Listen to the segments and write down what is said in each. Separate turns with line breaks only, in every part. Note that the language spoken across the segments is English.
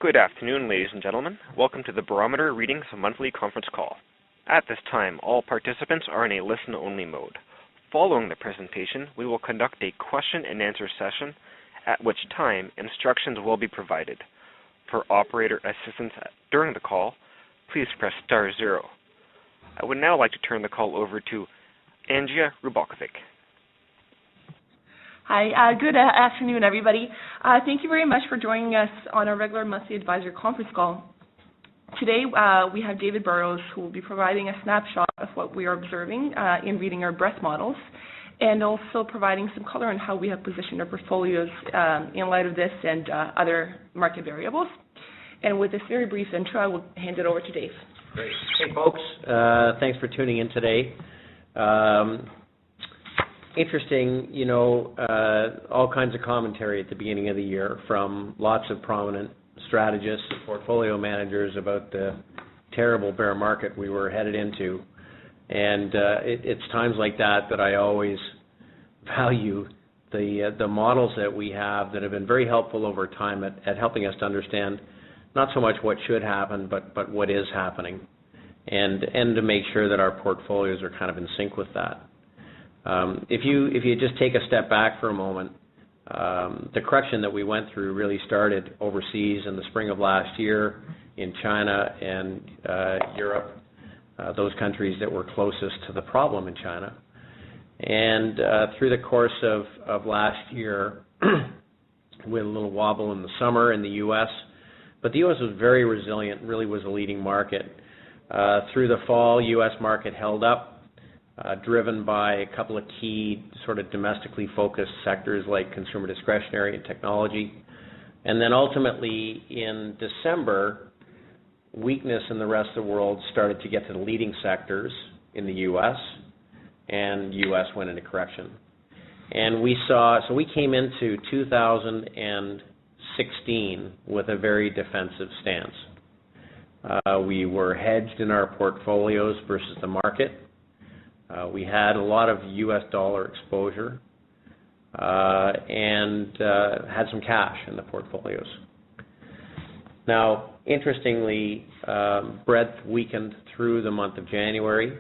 Good afternoon, ladies and gentlemen. Welcome to the Barometer Readings Monthly Conference Call. At this time, all participants are in a listen-only mode. Following the presentation, we will conduct a question-and-answer session, at which time instructions will be provided. For operator assistance during the call, please press star 0. I would now like to turn the call over to Angia Rubalkovic.
Hi, good afternoon, everybody. Thank you very much for joining us on our regular monthly advisor conference call. Today, we have David Burrows, who will be providing a snapshot of what we are observing in reading our breadth models, and also providing some color on how we have positioned our portfolios in light of this and other market variables. And with this very brief intro, I will hand it over to Dave.
Great. Hey, folks. Thanks for tuning in today. Interesting, all kinds of commentary at the beginning of the year from lots of prominent strategists and portfolio managers about the terrible bear market we were headed into. And it's times like that I always value the models that we have that have been very helpful over time at helping us to understand not so much what should happen, but what is happening, and to make sure that our portfolios are kind of in sync with that. If you just take a step back for a moment, the correction that we went through really started overseas in the spring of last year in China and Europe, those countries that were closest to the problem in China. And through the course of last year, we had a little wobble in the summer in the U.S., but the U.S. was very resilient, really was a leading market. Through the fall, U.S. market held up, driven by a couple of key sort of domestically focused sectors like consumer discretionary and technology. And then ultimately in December, weakness in the rest of the world started to get to the leading sectors in the U.S., and U.S. went into correction. And we came into 2016 with a very defensive stance. We were hedged in our portfolios versus the market. We had a lot of U.S. dollar exposure and had some cash in the portfolios. Now, interestingly, breadth weakened through the month of January,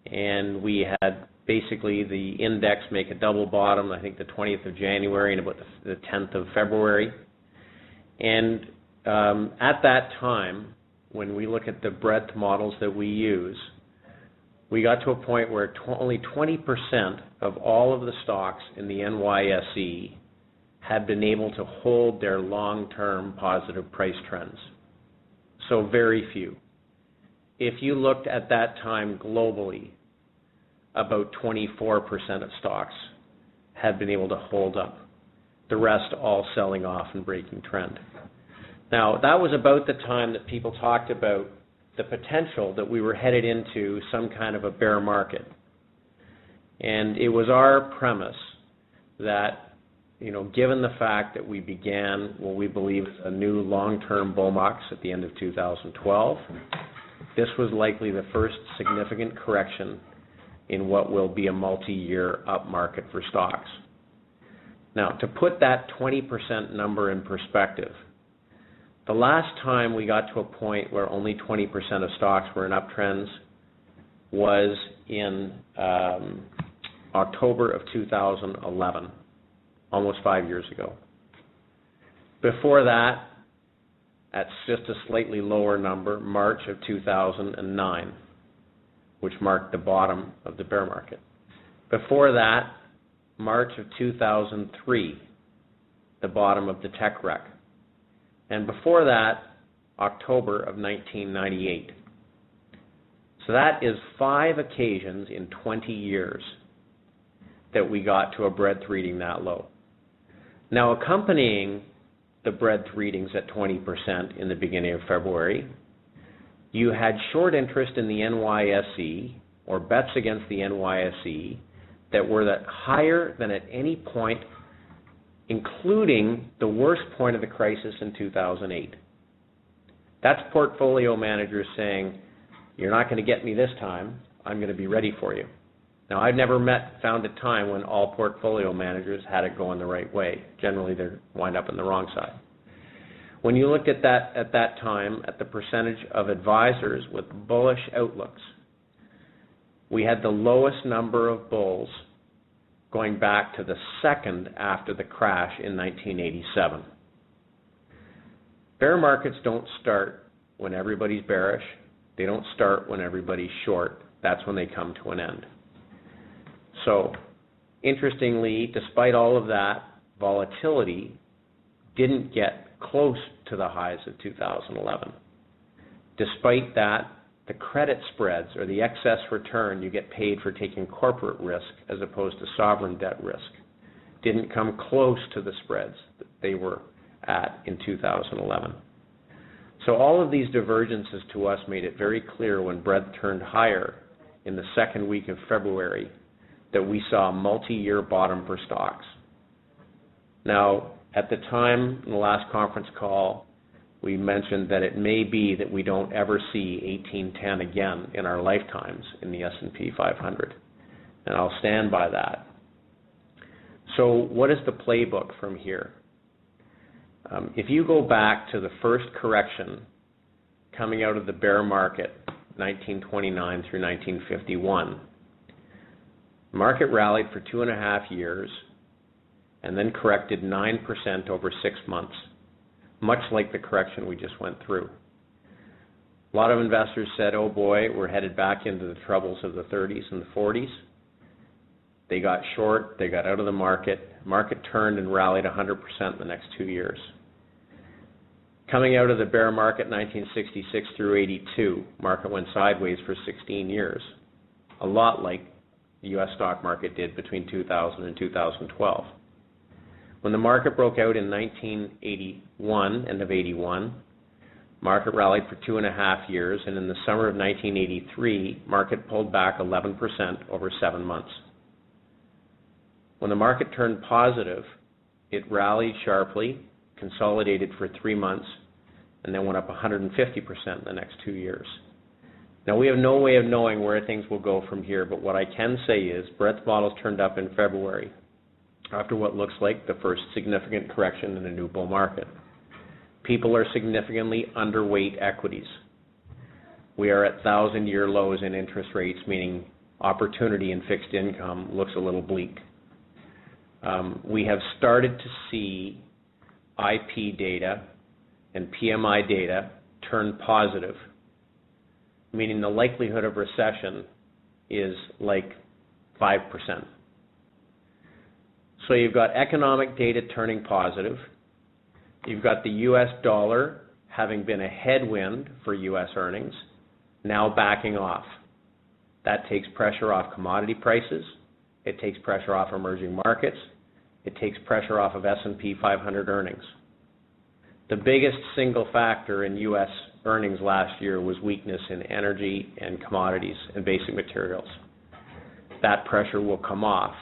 and we had basically the index make a double bottom, I think the 20th of January and about the 10th of February. And at that time, when we look at the breadth models that we use, we got to a point where only 20% of all of the stocks in the NYSE had been able to hold their long-term positive price trends. So very few. If you looked at that time globally, about 24% of stocks had been able to hold up. The rest all selling off and breaking trend. Now, that was about the time that people talked about the potential that we were headed into some kind of a bear market. And it was our premise that, given the fact that we began what we believe is a new long-term bull market at the end of 2012, this was likely the first significant correction in what will be a multi-year up market for stocks. Now, to put that 20% number in perspective, the last time we got to a point where only 20% of stocks were in uptrends was in October of 2011, almost 5 years ago. Before that, at just a slightly lower number, March of 2009, which marked the bottom of the bear market. Before that, March of 2003, the bottom of the tech wreck. And before that, October of 1998. So that is 5 occasions in 20 years that we got to a breadth reading that low. Now, accompanying the breadth readings at 20% in the beginning of February, you had short interest in the NYSE, or bets against the NYSE, that were higher than at any point, including the worst point of the crisis in 2008. That's portfolio managers saying, you're not going to get me this time, I'm going to be ready for you. Now, I've never found a time when all portfolio managers had it going the right way. Generally, they wind up on the wrong side. When you looked at that time, at the percentage of advisors with bullish outlooks, we had the lowest number of bulls going back to the second after the crash in 1987. Bear markets don't start when everybody's bearish. They don't start when everybody's short. That's when they come to an end. So, interestingly, despite all of that, volatility didn't get close to the highs of 2011. Despite that, the credit spreads, or the excess return you get paid for taking corporate risk as opposed to sovereign debt risk, didn't come close to the spreads that they were at in 2011. So all of these divergences to us made it very clear when breadth turned higher in the second week of February that we saw a multi-year bottom for stocks. Now, at the time in the last conference call, we mentioned that it may be that we don't ever see 1810 again in our lifetimes in the S&P 500, and I'll stand by that. So what is the playbook from here? If you go back to the first correction coming out of the bear market, 1929 through 1951, the market rallied for 2.5 years and then corrected 9% over 6 months, much like the correction we just went through. A lot of investors said, oh boy, we're headed back into the troubles of the 30s and the 40s. They got short, they got out of the market. Market turned and rallied 100% in the next 2 years. Coming out of the bear market 1966 through 82, market went sideways for 16 years, a lot like the U.S. stock market did between 2000 and 2012. When the market broke out in 1981, end of 81, market rallied for 2.5 years, and in the summer of 1983, market pulled back 11% over 7 months. When the market turned positive, it rallied sharply, consolidated for 3 months, and then went up 150% in the next 2 years. Now, we have no way of knowing where things will go from here, but what I can say is breadth models turned up in February after what looks like the first significant correction in a new bull market. People are significantly underweight equities. We are at 1,000-year lows in interest rates, meaning opportunity in fixed income looks a little bleak. We have started to see IP data and PMI data turn positive, meaning the likelihood of recession is like 5%. So you've got economic data turning positive. You've got the U.S. dollar having been a headwind for U.S. earnings, now backing off. That takes pressure off commodity prices. It takes pressure off emerging markets. It takes pressure off of S&P 500 earnings. The biggest single factor in U.S. earnings last year was weakness in energy and commodities and basic materials. That pressure will come off.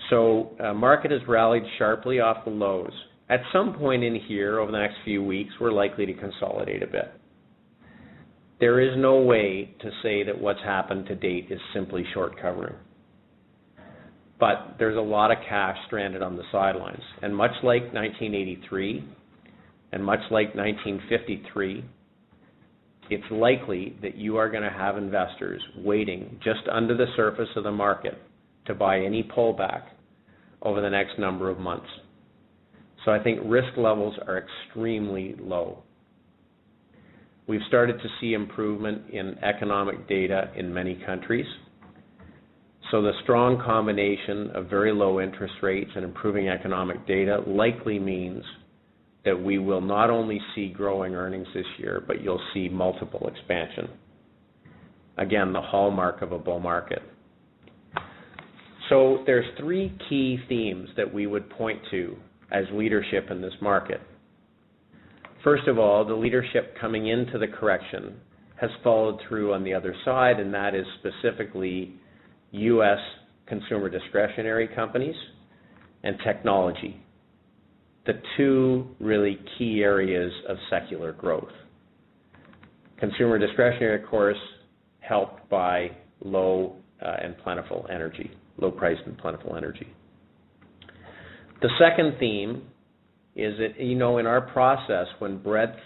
So market has rallied sharply off the lows. At some point in here, over the next few weeks, we're likely to consolidate a bit. There is no way to say that what's happened to date is simply short covering. But there's a lot of cash stranded on the sidelines. And much like 1983 and much like 1953, it's likely that you are going to have investors waiting just under the surface of the market to buy any pullback over the next number of months. So I think risk levels are extremely low. We've started to see improvement in economic data in many countries. So the strong combination of very low interest rates and improving economic data likely means that we will not only see growing earnings this year, but you'll see multiple expansion. Again, the hallmark of a bull market. So there's 3 key themes that we would point to as leadership in this market. First of all, the leadership coming into the correction has followed through on the other side, and that is specifically U.S. consumer discretionary companies and technology, the 2 really key areas of secular growth. Consumer discretionary, of course, helped by low and plentiful energy, low price and plentiful energy. The second theme is that, in our process, when breadth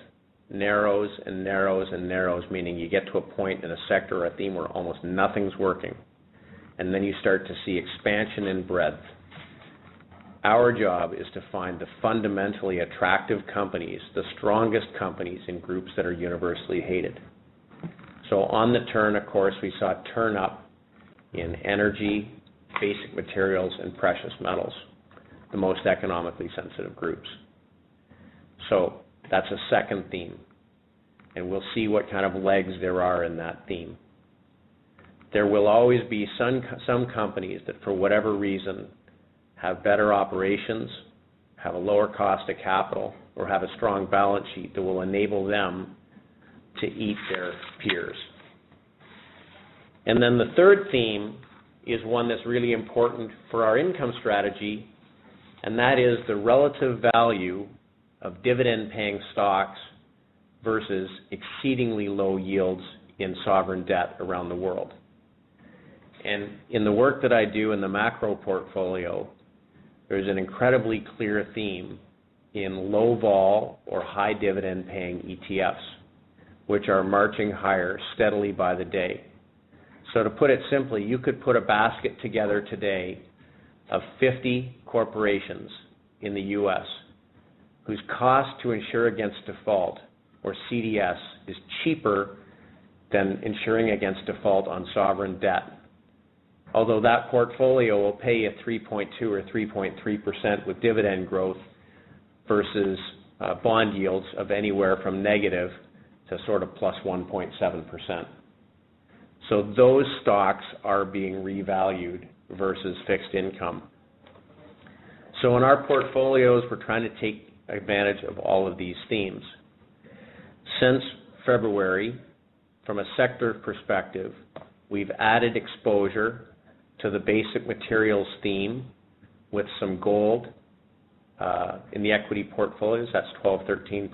narrows and narrows and narrows, meaning you get to a point in a sector or a theme where almost nothing's working, and then you start to see expansion in breadth, our job is to find the fundamentally attractive companies, the strongest companies in groups that are universally hated. So on the turn, of course, we saw a turn up in energy, basic materials, and precious metals, the most economically sensitive groups. So that's a second theme, and we'll see what kind of legs there are in that theme. There will always be some companies that, for whatever reason, have better operations, have a lower cost of capital, or have a strong balance sheet that will enable them to eat their peers. And then the third theme is one that's really important for our income strategy, and that is the relative value of dividend-paying stocks versus exceedingly low yields in sovereign debt around the world. And in the work that I do in the macro portfolio, there's an incredibly clear theme in low vol or high dividend paying ETFs, which are marching higher steadily by the day. So to put it simply, you could put a basket together today of 50 corporations in the U.S. whose cost to insure against default, or CDS, is cheaper than insuring against default on sovereign debt. Although that portfolio will pay you 3.2 or 3.3% with dividend growth versus bond yields of anywhere from negative to sort of plus 1.7%. So those stocks are being revalued versus fixed income. So in our portfolios, we're trying to take advantage of all of these themes. Since February, from a sector perspective, we've added exposure to the basic materials theme with some gold in the equity portfolios, that's 12-13%,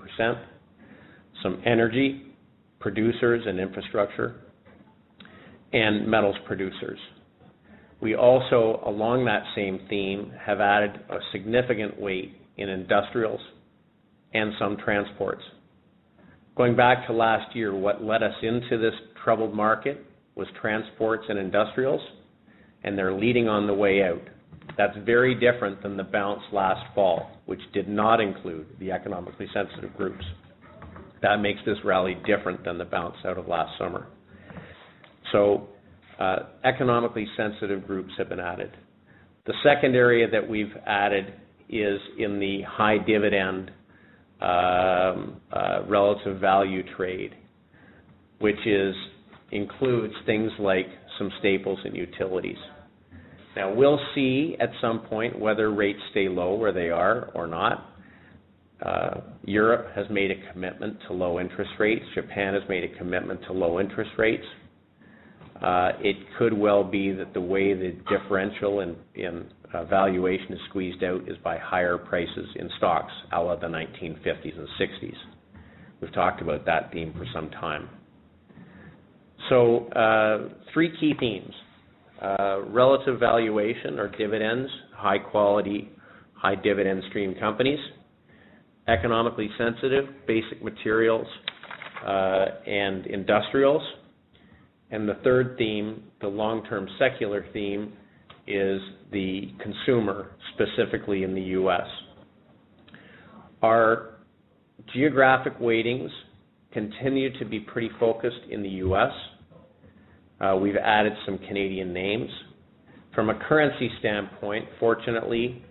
some energy producers and infrastructure, and metals producers. We also, along that same theme, have added a significant weight in industrials and some transports. Going back to last year, what led us into this troubled market was transports and industrials, and they're leading on the way out. That's very different than the bounce last fall, which did not include the economically sensitive groups. That makes this rally different than the bounce out of last summer. So economically sensitive groups have been added. The second area that we've added is in the high dividend relative value trade, which includes things like some staples and utilities. Now, we'll see at some point whether rates stay low where they are or not. Europe has made a commitment to low interest rates. Japan has made a commitment to low interest rates. It could well be that the way the differential in valuation is squeezed out is by higher prices in stocks, a la the 1950s and 60s. We've talked about that theme for some time. So three key themes. Relative valuation or dividends, high quality, high dividend stream companies, economically sensitive, basic materials, and industrials. And the third theme, the long-term secular theme, is the consumer, specifically in the U.S. Our geographic weightings continue to be pretty focused in the U.S. We've added some Canadian names. From a currency standpoint, fortunately,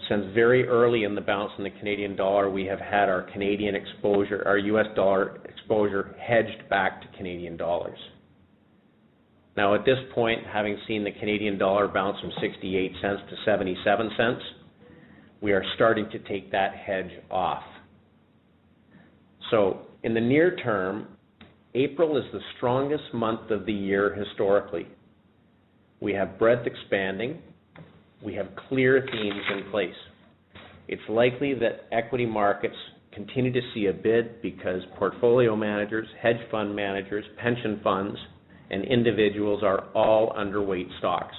since very early in the bounce in the Canadian dollar, we have had our Canadian exposure, our U.S. dollar exposure hedged back to Canadian dollars. Now, at this point, having seen the Canadian dollar bounce from 68 cents to 77 cents, we are starting to take that hedge off. So, in the near term, April is the strongest month of the year historically. We have breadth expanding. We have clear themes in place. It's likely that equity markets continue to see a bid because portfolio managers, hedge fund managers, pension funds, and individuals are all underweight stocks.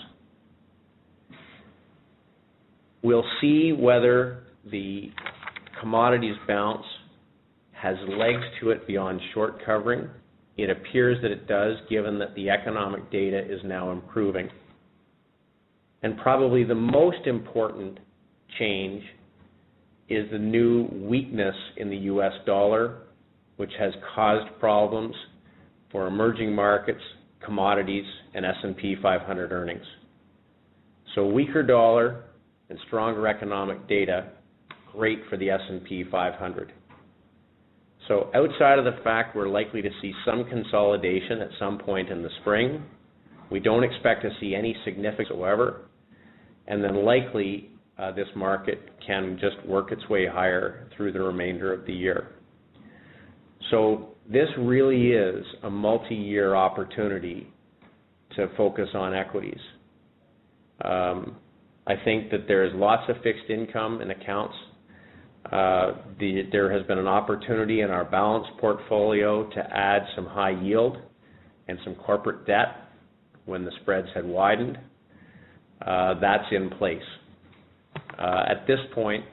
We'll see whether the commodities bounce has legs to it beyond short covering. It appears that it does, given that the economic data is now improving. And probably the most important change is the new weakness in the U.S. dollar, which has caused problems for emerging markets, commodities, and S&P 500 earnings. So weaker dollar and stronger economic data, great for the S&P 500. So outside of the fact we're likely to see some consolidation at some point in the spring, we don't expect to see any significance whatsoever, and then likely this market can just work its way higher through the remainder of the year. So this really is a multi-year opportunity to focus on equities. I think that there's lots of fixed income in accounts. There has been an opportunity in our balanced portfolio to add some high yield and some corporate debt when the spreads had widened. That's in place. At this point,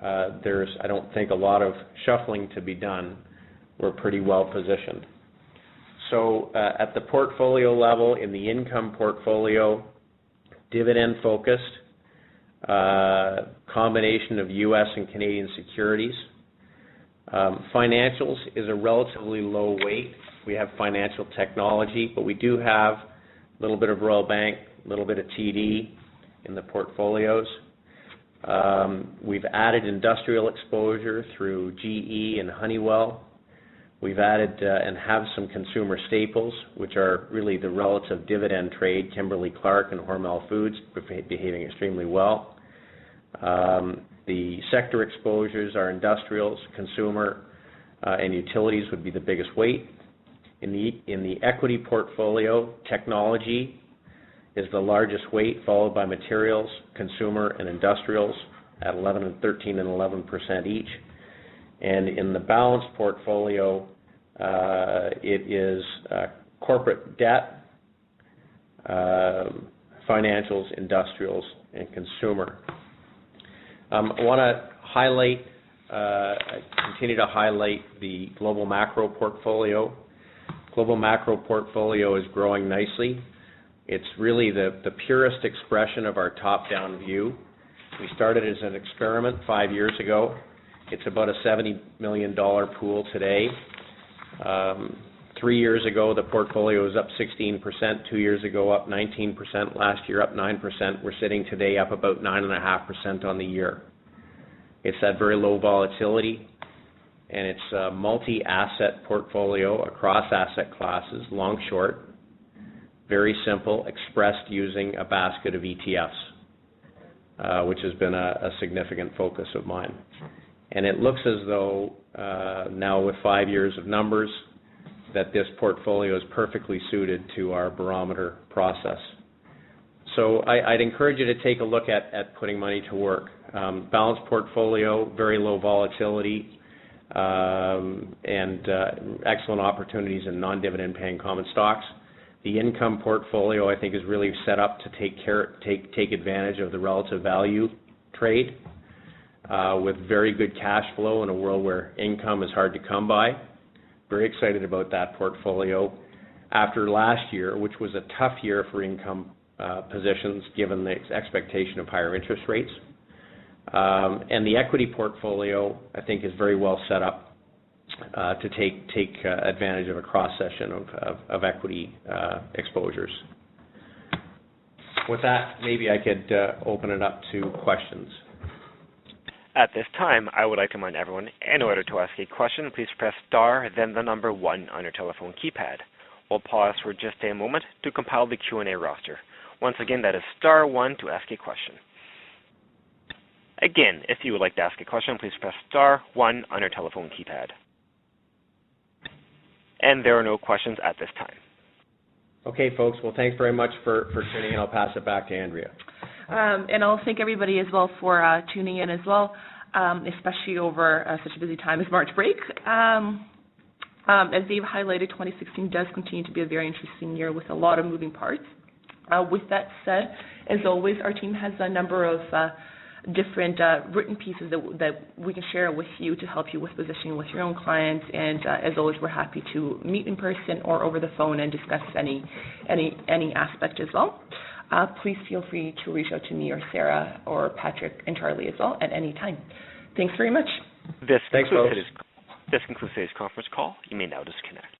there's, I don't think, a lot of shuffling to be done. We're pretty well positioned. So at the portfolio level, in the income portfolio, dividend focused, combination of U.S. and Canadian securities. Financials is a relatively low weight. We have financial technology, but we do have a little bit of Royal Bank, a little bit of TD in the portfolios. We've added industrial exposure through GE and Honeywell. We've added and have some consumer staples, which are really the relative dividend trade, Kimberly-Clark and Hormel Foods behaving extremely well. The sector exposures are industrials, consumer, and utilities would be the biggest weight. In the equity portfolio, technology is the largest weight, followed by materials, consumer, and industrials at 11 and 13 and 11% each. And in the balanced portfolio, it is corporate debt, financials, industrials, and consumer. I want to highlight, continue to highlight the global macro portfolio. Global macro portfolio is growing nicely. It's really the purest expression of our top-down view. We started as an experiment 5 years ago. It's about a $70 million pool today. 3 years ago, the portfolio was up 16%. 2 years ago, up 19%. Last year, up 9%. We're sitting today up about 9.5% on the year. It's that very low volatility, and it's a multi-asset portfolio across asset classes, long, short, very simple, expressed using a basket of ETFs, which has been a significant focus of mine. And it looks as though now with 5 years of numbers that this portfolio is perfectly suited to our Barometer process. So I'd encourage you to take a look at putting money to work. Balanced portfolio, very low volatility, and excellent opportunities in non-dividend paying common stocks. The income portfolio, I think, is really set up to take advantage of the relative value trade with very good cash flow in a world where income is hard to come by. Very excited about that portfolio after last year, which was a tough year for income positions given the expectation of higher interest rates. And the equity portfolio, I think, is very well set up to take advantage of a cross-section of equity exposures. With that, maybe I could open it up to questions.
At this time, I would like to remind everyone, in order to ask a question, please press star, then the number 1 on your telephone keypad. We'll pause for just a moment to compile the Q&A roster. Once again, that is star 1 to ask a question. Again, if you would like to ask a question, please press star 1 on your telephone keypad. And there are no questions at this time.
Okay, folks. Well, thanks very much for tuning in. I'll pass it back to Andrea.
And I'll thank everybody as well for tuning in as well, especially over such a busy time as March break. As Dave highlighted, 2016 does continue to be a very interesting year with a lot of moving parts. With that said, as always, our team has a number of different written pieces that we can share with you to help you with positioning with your own clients. And as always, we're happy to meet in person or over the phone and discuss any aspect as well. Please feel free to reach out to me or Sarah or Patrick and Charlie as well at any time. Thanks very much.
This concludes today's conference call. You may now disconnect.